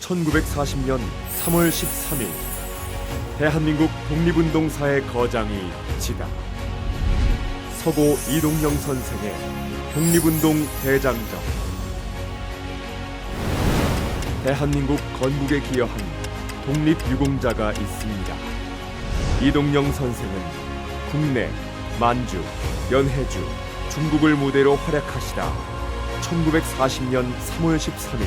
1940년 3월 13일 대한민국 독립운동사의 거장이 지다. 서고 이동영 선생의 독립운동 대장정. 대한민국 건국에 기여한 독립유공자가 있습니다. 이동영 선생은 국내, 만주, 연해주, 중국을 무대로 활약하시다 1940년 3월 13일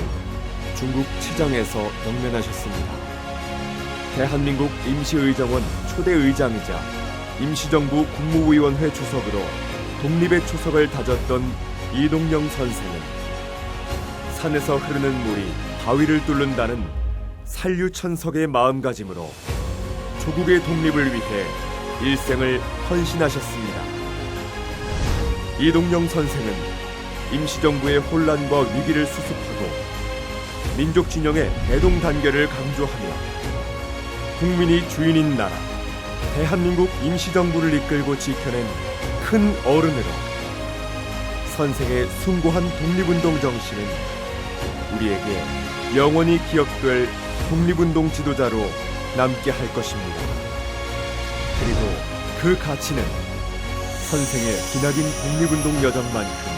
중국 치장에서 영면하셨습니다. 대한민국 임시의정원 초대 의장이자 임시정부 국무위원회 주석으로 독립의 초석을 다졌던 이동영 선생은 산에서 흐르는 물이 바위를 뚫는다는 산류천석의 마음가짐으로 조국의 독립을 위해 일생을 헌신하셨습니다. 이동영 선생은 임시정부의 혼란과 위기를 수습하고 민족 진영의 대동단결을 강조하며 국민이 주인인 나라 대한민국 임시정부를 이끌고 지켜낸 큰 어른으로 선생의 숭고한 독립운동 정신은 우리에게 영원히 기억될 독립운동 지도자로 남게 할 것입니다. 그리고 그 가치는 선생의 기나긴 독립운동 여정만큼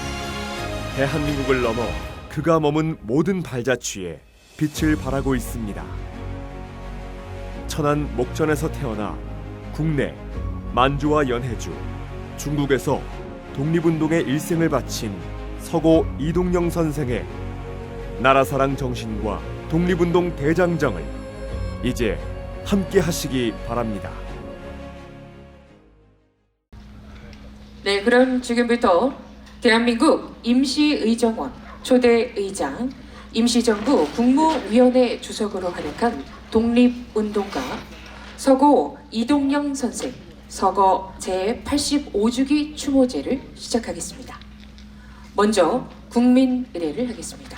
대한민국을 넘어 그가 머문 모든 발자취에 빛을 발하고 있습니다. 천안 목전에서 태어나 국내, 만주와 연해주, 중국에서 독립운동에 일생을 바친 서고 이동영 선생의 나라사랑 정신과 독립운동 대장정을 이제 함께 하시기 바랍니다. 네, 그럼 지금부터 대한민국 임시의정원 초대 의장, 임시정부 국무위원회 주석으로 활약한 독립운동가 서고 이동영 선생 서거 제85주기 추모제를 시작하겠습니다. 먼저 국민의례를 하겠습니다.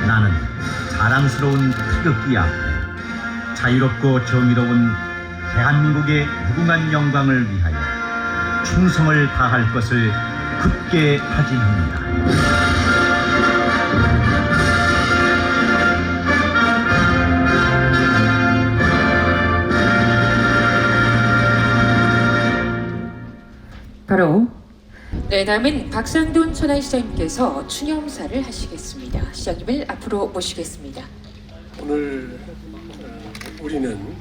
나는 자랑스러운 태극기 앞에 자유롭고 정의로운 대한민국의 무궁한 영광을 위하여 충성을 다할 것을 굳게 다짐합니다. 바로 다음은 박상돈 천안시장님께서 추념사를 하시겠습니다. 시장님을 앞으로 모시겠습니다. 오늘 우리는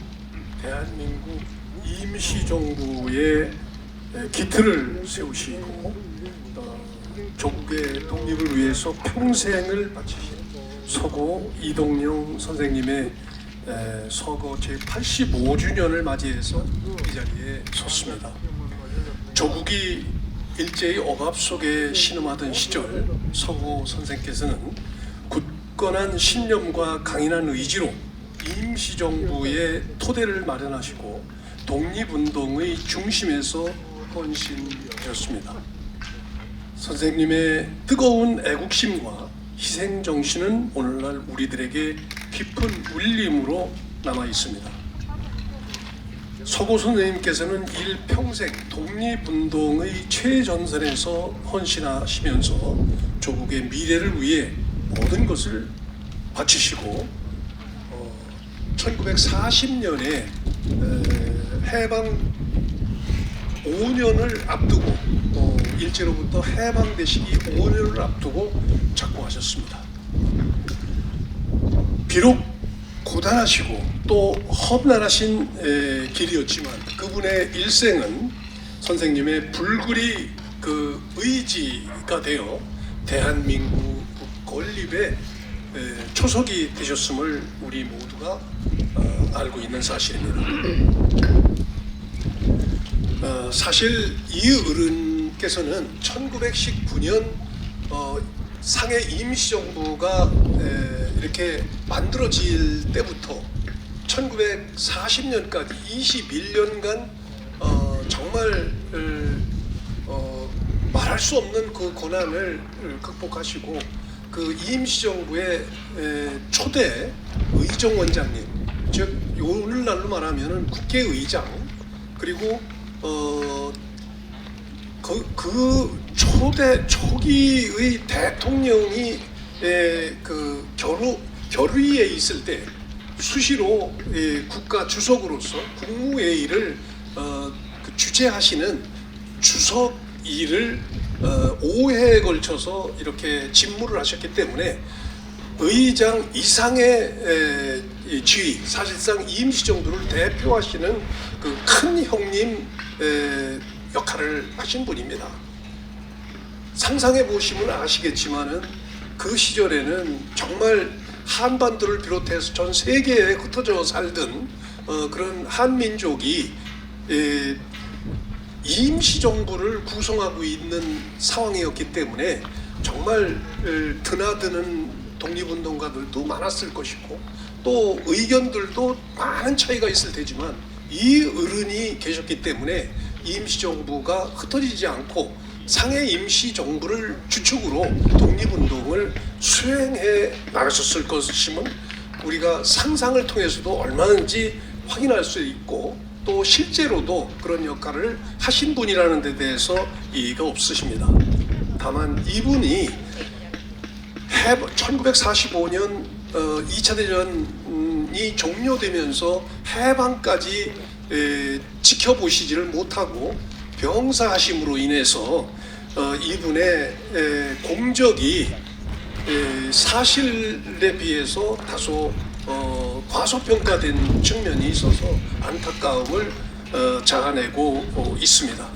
대한민국 임시정부의 기틀을 세우시고 조국의 독립을 위해서 평생을 바치신 서고 이동영 선생님의 서거 제85주년을 맞이해서 이 자리에 섰습니다. 조국이 일제의 억압 속에 신음하던 시절 서고 선생께서는 굳건한 신념과 강인한 의지로 임시정부의 토대를 마련하시고 독립운동의 중심에서 헌신되었습니다. 선생님의 뜨거운 애국심과 희생정신은 오늘날 우리들에게 깊은 울림으로 남아 있습니다. 서고 선생님께서는 일평생 독립운동의 최전선에서 헌신하시면서 조국의 미래를 위해 모든 것을 바치시고 1940년에 해방 5년을 앞두고 일제로부터 해방되시기 5년을 앞두고 작고하셨습니다. 비록 고단하시고 또 험난하신 길이었지만 그분의 일생은 선생님의 불굴이 그 의지가 되어 대한민국 건립의 초석이 되셨음을 우리 모두가 알고 있는 사실입니다. 사실 이 어른께서는 1919년 상해 임시정부가 이렇게 만들어질 때부터 1940년까지 21년간 정말 말할 수 없는 그 고난을 극복하시고 그 임시정부의 초대 의정원장님, 즉 오늘날로 말하면은 국회의장 그리고 초기의 대통령이 그 결의에 있을 때 수시로 국가 주석으로서 국무회의를 주재하시는 주석일을 5회에 걸쳐서 이렇게 직무를 하셨기 때문에 의장 이상의 지위, 사실상 임시정부를 대표하시는 그 큰 형님 역할을 하신 분입니다. 상상해 보시면 아시겠지만은 그 시절에는 정말 한반도를 비롯해서 전 세계에 흩어져 살던 그런 한민족이 임시정부를 구성하고 있는 상황이었기 때문에 정말 드나드는 독립운동가들도 많았을 것이고 또 의견들도 많은 차이가 있을 테지만 이 어른이 계셨기 때문에 임시정부가 흩어지지 않고 상해 임시정부를 주축으로 독립운동을 수행해 나가셨을 것임은 우리가 상상을 통해서도 얼마든지 확인할 수 있고 또 실제로도 그런 역할을 하신 분이라는 데 대해서 이의가 없으십니다. 다만 이분이 1945년 2차 대전이 종료되면서 해방까지 지켜보시지를 못하고 병사하심으로 인해서 이분의 공적이 사실에 비해서 다소 과소평가된 측면이 있어서 안타까움을 자아내고 있습니다.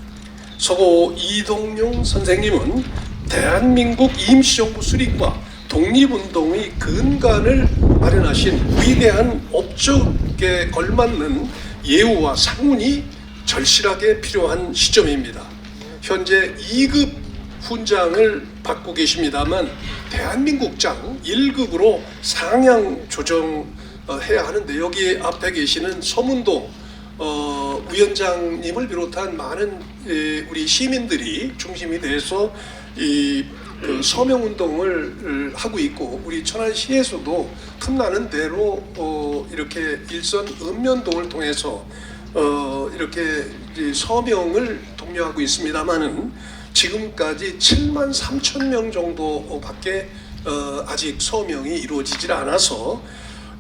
서고 이동용 선생님은 대한민국 임시정부 수립과 독립운동의 근간을 마련하신 위대한 업적에 걸맞는 예우와 상훈이 절실하게 필요한 시점입니다. 현재 2급 훈장을 받고 계십니다만 대한민국장 1급으로 상향 조정해야 하는데 여기 앞에 계시는 서문동 위원장님을 비롯한 많은 우리 시민들이 중심이 돼서 그 서명운동을 하고 있고 우리 천안시에서도 틈나는 대로 이렇게 일선 읍면동을 통해서 이렇게 서명을 독려하고 있습니다만은 지금까지 7만 3천 명 정도밖에 아직 서명이 이루어지질 않아서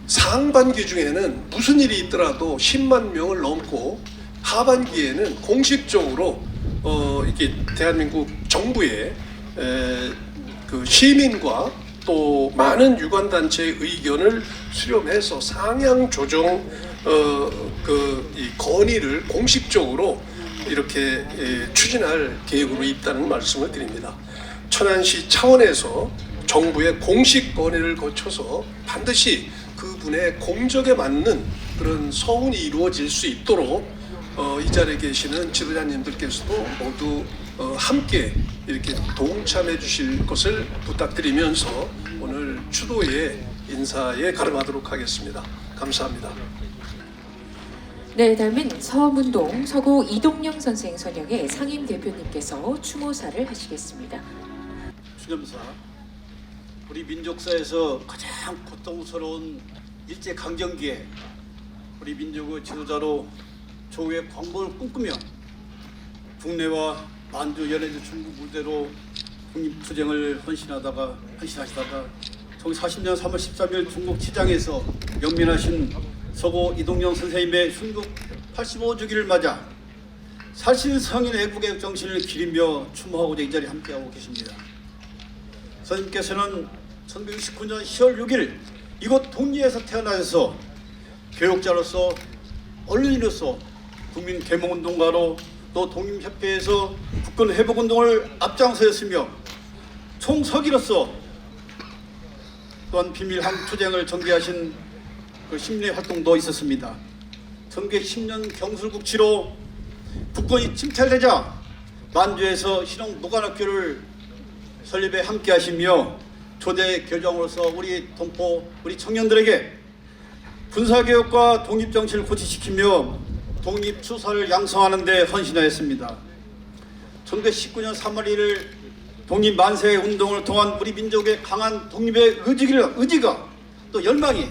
상반기 중에는 무슨 일이 있더라도 10만 명을 넘고 하반기에는 공식적으로 이렇게 대한민국 정부의 그 시민과 또 많은 유관단체의 의견을 수렴해서 상향 조정 이 건의를 공식적으로 이렇게 추진할 계획으로 있다는 말씀을 드립니다. 천안시 차원에서 정부의 공식 건의를 거쳐서 반드시 그분의 공적에 맞는 그런 서훈이 이루어질 수 있도록 이 자리에 계시는 지도자님들께서도 모두 함께 이렇게 동참해 주실 것을 부탁드리면서 오늘 추도의 인사에 가름하도록 하겠습니다. 감사합니다. 네, 다음은 서문동 서고 이동영 선생 선영의 상임 대표님께서 추모사를 하시겠습니다. 추념사, 우리 민족사에서 가장 고통스러운 일제강점기에 우리 민족의 지도자로 조국의 광복을 꿈꾸며 국내와 만주 연해주 중국 무대로 독립투쟁을 헌신하시다가 1940년 3월 13일 중국 치장에서 영민하신 서고 이동영 선생님의 순국 85주기를 맞아 살신성인 애국의 정신을 기리며 추모하고자 이 자리에 함께하고 계십니다. 선생님께서는 1969년 10월 6일 이곳 동리에서 태어나셔서 교육자로서 언론인으로서 국민 계몽운동가로 또 독립협회에서 국권 회복운동을 앞장서였으며 총서기로서 또한 비밀항 투쟁을 전개하신 그 심리 활동도 있었습니다. 1910년 경술국치로 국권이 침탈되자 만주에서 실용 무관학교를 설립에 함께하시며 초대 교장으로서 우리 동포 우리 청년들에게 군사개혁과 독립정신을 고취시키며 독립투사를 양성하는 데 헌신하였습니다. 1919년 3월 1일 독립만세 운동을 통한 우리 민족의 강한 독립의 의지가 또 열망이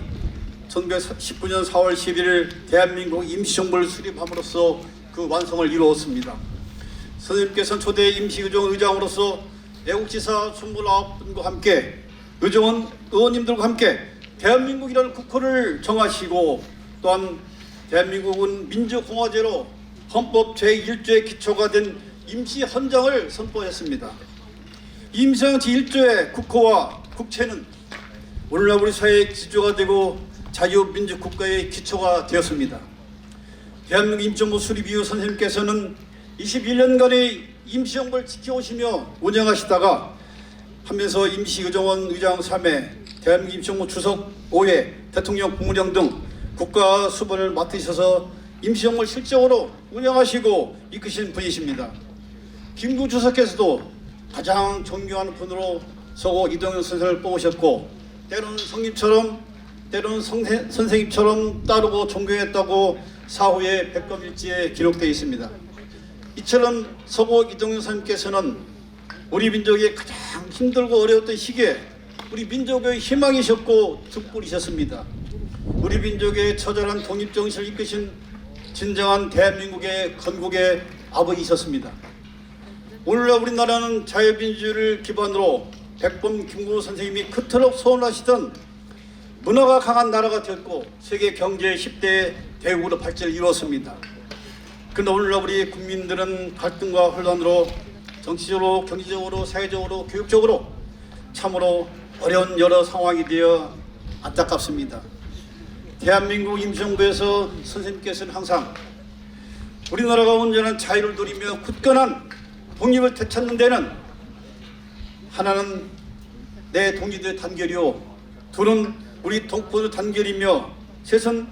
1919년 4월 11일 대한민국 임시정부를 수립함으로써 그 완성을 이루었습니다. 선생님께서는 초대 임시의정 의장으로서 애국지사 29분과 함께 의정원 의원님들과 함께 대한민국이라는 국호를 정하시고 또한 대한민국은 민주공화제로 헌법 제1조의 기초가 된 임시헌장을 선포했습니다. 임시헌장 제1조의 국호와 국채는 오늘날 우리 사회의 기초가 되고 자유민주국가의 기초가 되었습니다. 대한민국 임시정부 수립 이후 선생님께서는 21년간의 임시정부를 지켜오시며 운영하시다가 하면서 임시의정원 의장 3회, 대한민국 임시정부 주석 5회, 대통령 국무령 등 국가 수반을 맡으셔서 임시정부를 실적으로 운영하시고 이끄신 분이십니다. 김구 주석께서도 가장 존경하는 분으로 서고 이동영 선생을 뽑으셨고 때로는 성님처럼 때로는 선생님처럼 따르고 존경했다고 사후에 백검일지에 기록되어 있습니다. 이처럼 서고 이동영 선생님께서는 우리 민족의 가장 힘들고 어려웠던 시기에 우리 민족의 희망이셨고 등불이셨습니다. 우리 민족의 처절한 독립정신을 이끄신 진정한 대한민국의 건국의 아버지이셨습니다. 오늘날 우리나라는 자유민주주의를 기반으로 백범 김구 선생님이 그토록 소원하시던 문화가 강한 나라가 되었고 세계 경제 10대 대국으로 발전을 이루었습니다. 그러나 오늘날 우리 국민들은 갈등과 혼란으로 정치적으로, 경제적으로, 사회적으로, 교육적으로 참으로 어려운 여러 상황이 되어 안타깝습니다. 대한민국 임시정부에서 선생님께서는 항상 우리나라가 온전한 자유를 누리며 굳건한 독립을 되찾는 데는 하나는 내 동지들의 단결이요, 둘은 우리 동포들 단결이며, 셋은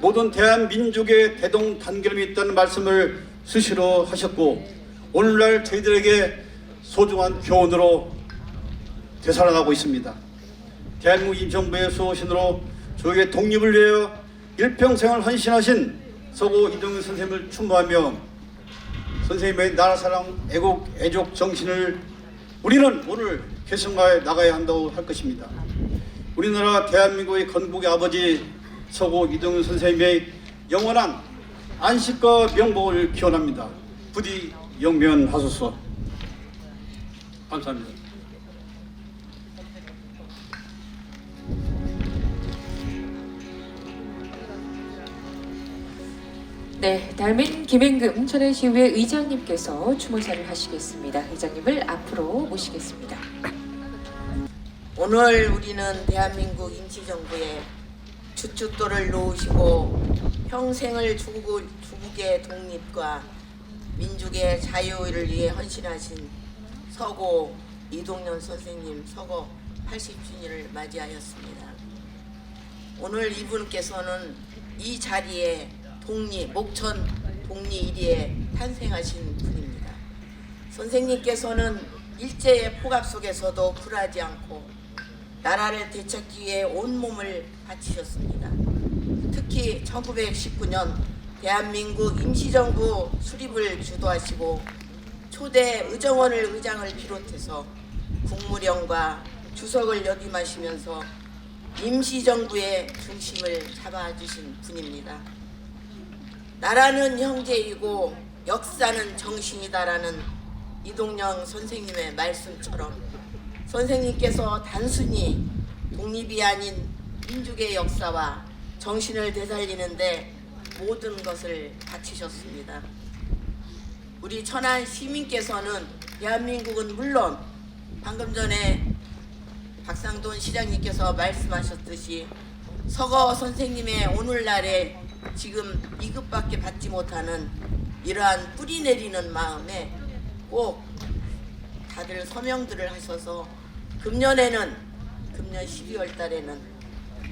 모든 대한민족의 대동 단결이 있다는 말씀을 수시로 하셨고 오늘날 저희들에게 소중한 교훈으로 되살아나고 있습니다. 대한민국 임시정부의 수호신으로 저희의 독립을 위하여 일평생을 헌신하신 서고 이동영 선생님을 추모하며 선생님의 나라사랑, 애국, 애족 정신을 우리는 오늘 계승하여 나가야 한다고 할 것입니다. 우리나라 대한민국의 건국의 아버지 서고 이동영 선생님의 영원한 안식과 명복을 기원합니다. 부디 영면하소서. 감사합니다. 네, 다음은 김행금 천안시의회 의장님께서 추모사를 하시겠습니다. 의장님을 앞으로 모시겠습니다. 오늘 우리는 대한민국 임시정부에 주춧돌을 놓으시고 평생을 조국의 독립과 민족의 자유를 위해 헌신하신 서고 이동영 선생님 서거 80주년을 맞이하였습니다. 오늘 이분께서는 이 자리에 목천 독립 1위에 탄생하신 분입니다. 선생님께서는 일제의 폭압 속에서도 굴하지 않고 나라를 되찾기 위해 온몸을 바치셨습니다. 특히 1919년 대한민국 임시정부 수립을 주도하시고 초대 의정원을 의장을 비롯해서 국무령과 주석을 역임하시면서 임시정부의 중심을 잡아주신 분입니다. 나라는 형제이고 역사는 정신이다라는 이동영 선생님의 말씀처럼 선생님께서 단순히 독립이 아닌 민족의 역사와 정신을 되살리는데 모든 것을 바치셨습니다. 우리 천안 시민께서는 대한민국은 물론 방금 전에 박상돈 시장님께서 말씀하셨듯이 서거 선생님의 오늘날에 지금 이것밖에 받지 못하는 이러한 뿌리 내리는 마음에 꼭 다들 서명들을 하셔서 금년 12월 달에는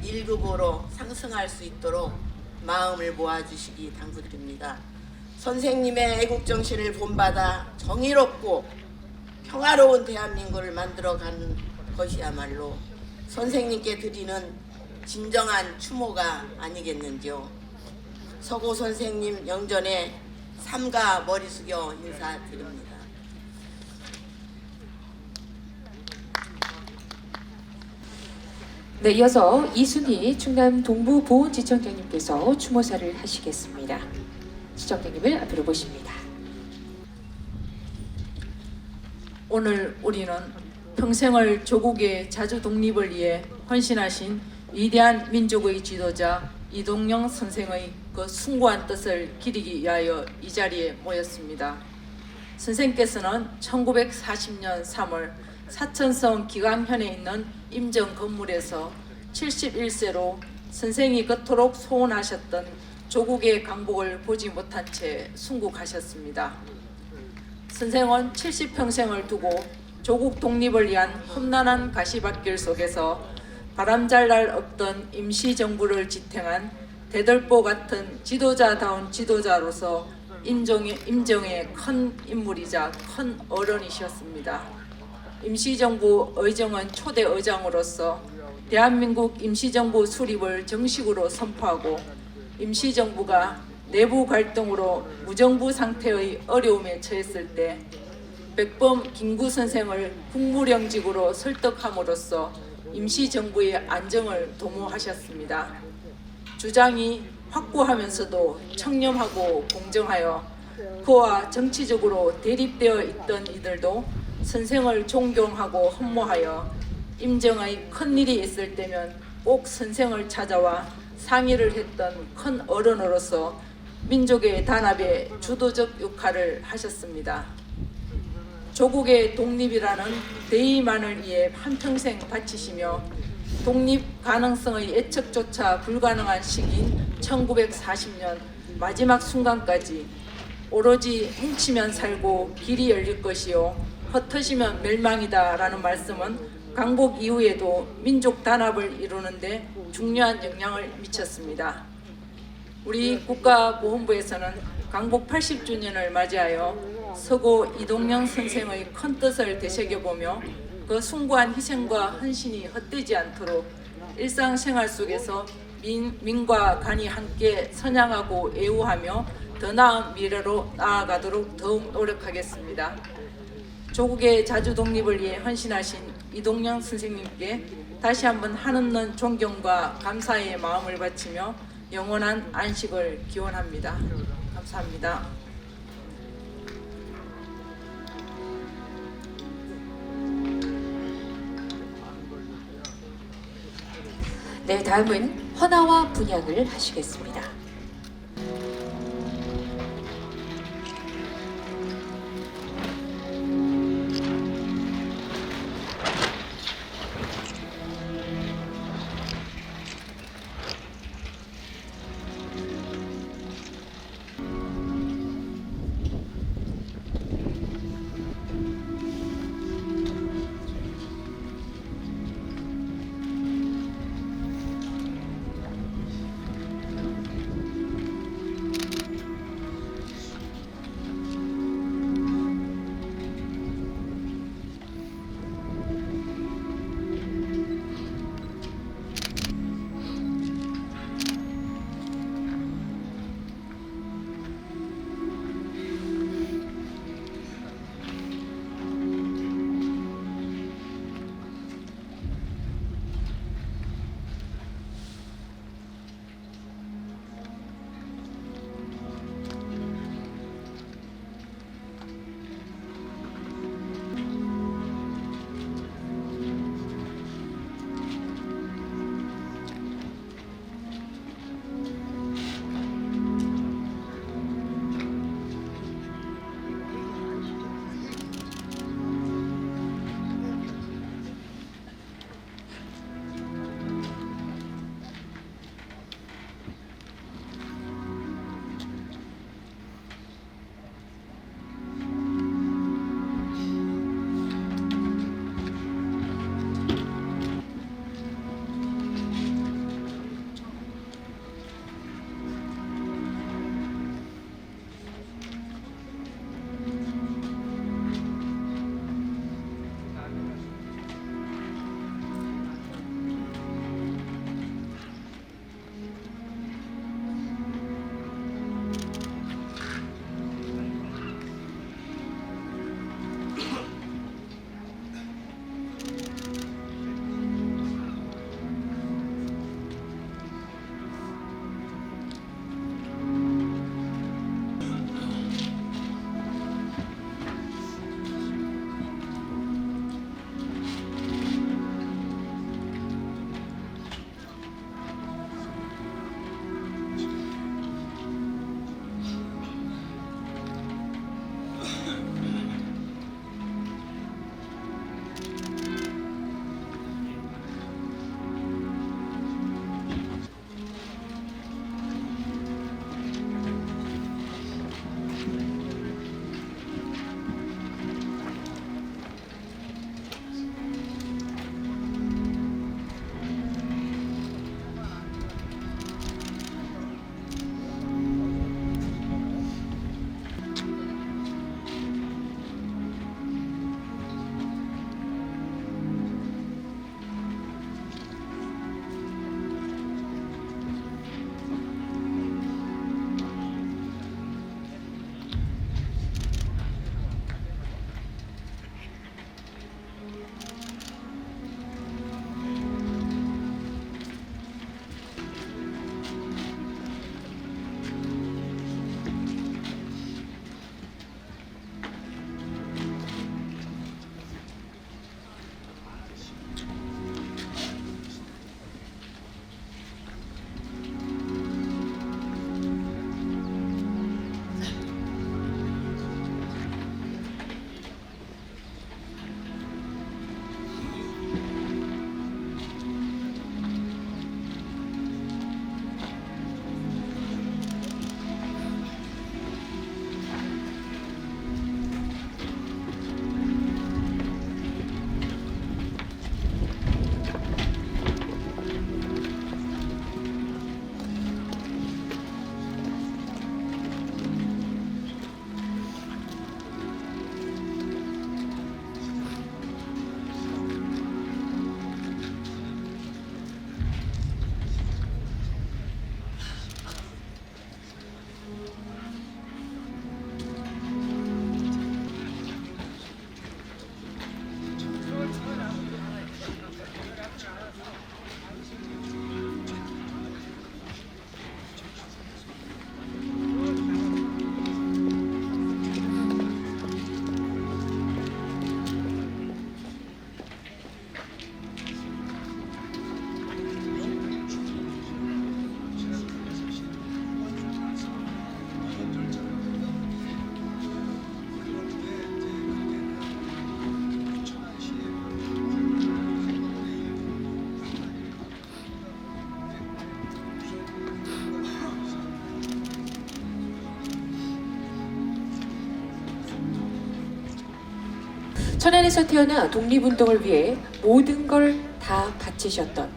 1급으로 상승할 수 있도록 마음을 모아주시기 당부드립니다. 선생님의 애국정신을 본받아 정의롭고 평화로운 대한민국을 만들어가는 것이야말로 선생님께 드리는 진정한 추모가 아니겠는지요. 서고 선생님 영전에 삼가 머리 숙여 인사드립니다. 네, 이어서 이순희 충남 동부보훈지청장님께서 추모사를 하시겠습니다. 지청장님을 앞으로 모십니다. 오늘 우리는 평생을 조국의 자주 독립을 위해 헌신하신 위대한 민족의 지도자 이동영 선생의 그 숭고한 뜻을 기리기 위하여 이 자리에 모였습니다. 선생께서는 1940년 3월 사천성 기강현에 있는 임정 건물에서 71세로 선생이 그토록 소원하셨던 조국의 강복을 보지 못한 채 순국하셨습니다. 선생은 70평생을 두고 조국 독립을 위한 험난한 가시밭길 속에서 바람잘 날 없던 임시정부를 지탱한 대들보 같은 지도자다운 지도자로서 임정의 큰 인물이자 큰 어른이셨습니다. 임시정부 의정은 초대 의장으로서 대한민국 임시정부 수립을 정식으로 선포하고 임시정부가 내부 갈등으로 무정부 상태의 어려움에 처했을 때 백범 김구 선생을 국무령직으로 설득함으로써 임시정부의 안정을 도모하셨습니다. 주장이 확고하면서도 청렴하고 공정하여 그와 정치적으로 대립되어 있던 이들도 선생을 존경하고 흠모하여 임정의 큰일이 있을 때면 꼭 선생을 찾아와 상의를 했던 큰 어른으로서 민족의 단합에 주도적 역할을 하셨습니다. 조국의 독립이라는 대의만을 위해 한평생 바치시며 독립 가능성의 예측조차 불가능한 시기인 1940년 마지막 순간까지 오로지 뭉치면 살고 길이 열릴 것이요 흩어지면 멸망이다 라는 말씀은 강복 이후에도 민족 단합을 이루는데 중요한 영향을 미쳤습니다. 우리 국가보훈부에서는 강복 80주년을 맞이하여 서고 이동영 선생의 큰 뜻을 되새겨보며 그 숭고한 희생과 헌신이 헛되지 않도록 일상생활 속에서 민과 간이 함께 선양하고 애우하며 더 나은 미래로 나아가도록 더욱 노력하겠습니다. 조국의 자주 독립을 위해 헌신하신 이동영 선생님께 다시 한번 한없는 존경과 감사의 마음을 바치며 영원한 안식을 기원합니다. 감사합니다. 네, 다음은 헌화와 분양을 하시겠습니다. 천안에서 태어나 독립운동을 위해 모든 걸 다 바치셨던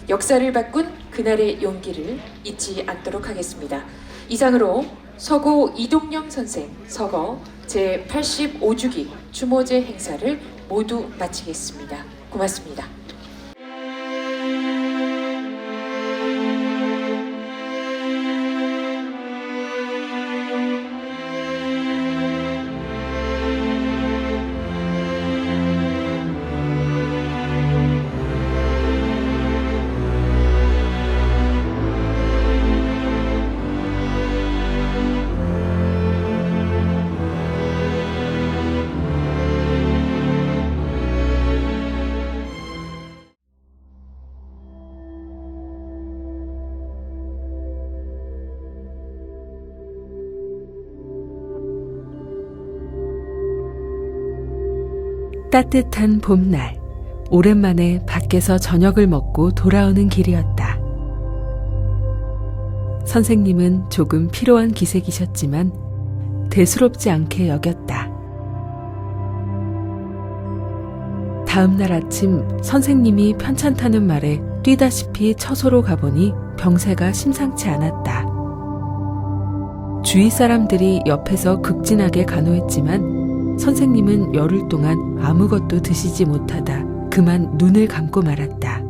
역사를 바꾼 그날의 용기를 잊지 않도록 하겠습니다. 이상으로 서고 이동영 선생 서거 제85주기 추모제 행사를 모두 마치겠습니다. 고맙습니다. 따뜻한 봄날, 오랜만에 밖에서 저녁을 먹고 돌아오는 길이었다. 선생님은 조금 피로한 기색이셨지만 대수롭지 않게 여겼다. 다음 날 아침 선생님이 편찮다는 말에 뛰다시피 처소로 가보니 병세가 심상치 않았다. 주위 사람들이 옆에서 극진하게 간호했지만 선생님은 열흘 동안 아무것도 드시지 못하다 그만 눈을 감고 말았다.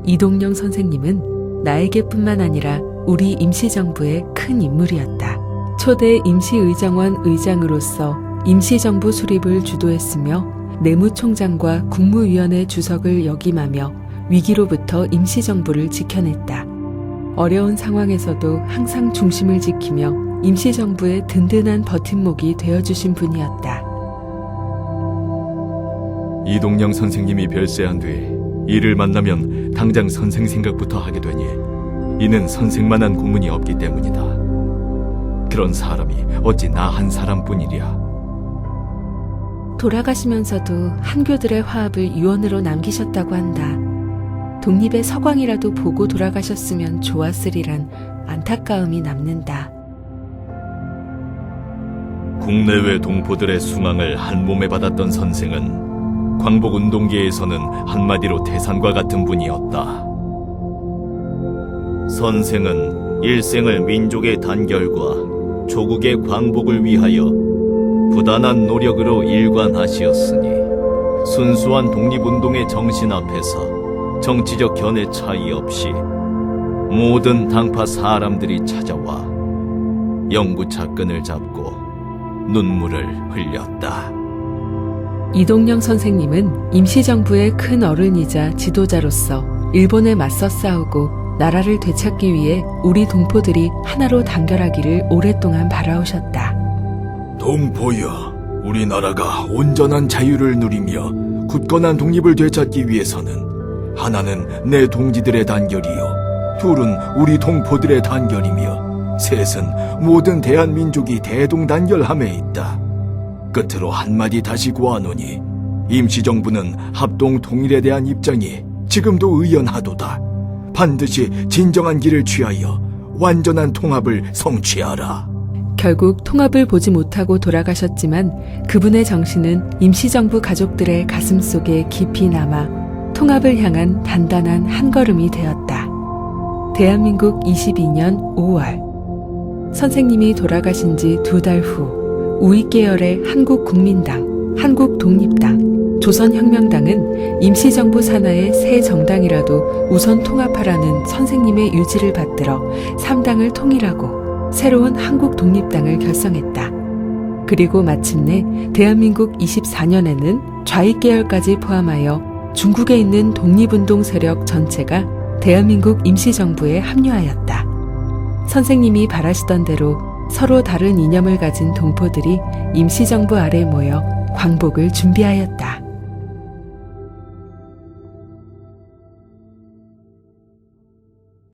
이동영 선생님은 나에게뿐만 아니라 우리 임시정부의 큰 인물이었다. 초대 임시의정원 의장으로서 임시정부 수립을 주도했으며 내무총장과 국무위원회 주석을 역임하며 위기로부터 임시정부를 지켜냈다. 어려운 상황에서도 항상 중심을 지키며 임시정부의 든든한 버팀목이 되어주신 분이었다. 이동영 선생님이 별세한 뒤 이를 만나면 당장 선생 생각부터 하게 되니 이는 선생만한 고문이 없기 때문이다. 그런 사람이 어찌 나 한 사람뿐이랴. 돌아가시면서도 한교들의 화합을 유언으로 남기셨다고 한다. 독립의 서광이라도 보고 돌아가셨으면 좋았으리란 안타까움이 남는다. 국내외 동포들의 숭앙을 한몸에 받았던 선생은 광복운동계에서는 한마디로 태산과 같은 분이었다. 선생은 일생을 민족의 단결과 조국의 광복을 위하여 부단한 노력으로 일관하시었으니 순수한 독립운동의 정신 앞에서 정치적 견해 차이 없이 모든 당파 사람들이 찾아와 영구차 끈을 잡고 눈물을 흘렸다. 이동영 선생님은 임시정부의 큰 어른이자 지도자로서 일본에 맞서 싸우고 나라를 되찾기 위해 우리 동포들이 하나로 단결하기를 오랫동안 바라오셨다. 동포여, 우리나라가 온전한 자유를 누리며 굳건한 독립을 되찾기 위해서는 하나는 내 동지들의 단결이요, 둘은 우리 동포들의 단결이며 셋은 모든 대한민족이 대동단결함에 있다. 끝으로 한마디 다시 고하노니 임시정부는 합동 통일에 대한 입장이 지금도 의연하도다. 반드시 진정한 길을 취하여 완전한 통합을 성취하라. 결국 통합을 보지 못하고 돌아가셨지만 그분의 정신은 임시정부 가족들의 가슴 속에 깊이 남아 통합을 향한 단단한 한 걸음이 되었다. 대한민국 22년 5월 선생님이 돌아가신 지 2달 후 우익계열의 한국국민당, 한국독립당, 조선혁명당은 임시정부 산하의 새 정당이라도 우선 통합하라는 선생님의 유지를 받들어 3당을 통일하고 새로운 한국독립당을 결성했다. 그리고 마침내 대한민국 24년에는 좌익계열까지 포함하여 중국에 있는 독립운동 세력 전체가 대한민국 임시정부에 합류하였다. 선생님이 바라시던 대로 서로 다른 이념을 가진 동포들이 임시정부 아래 모여 광복을 준비하였다.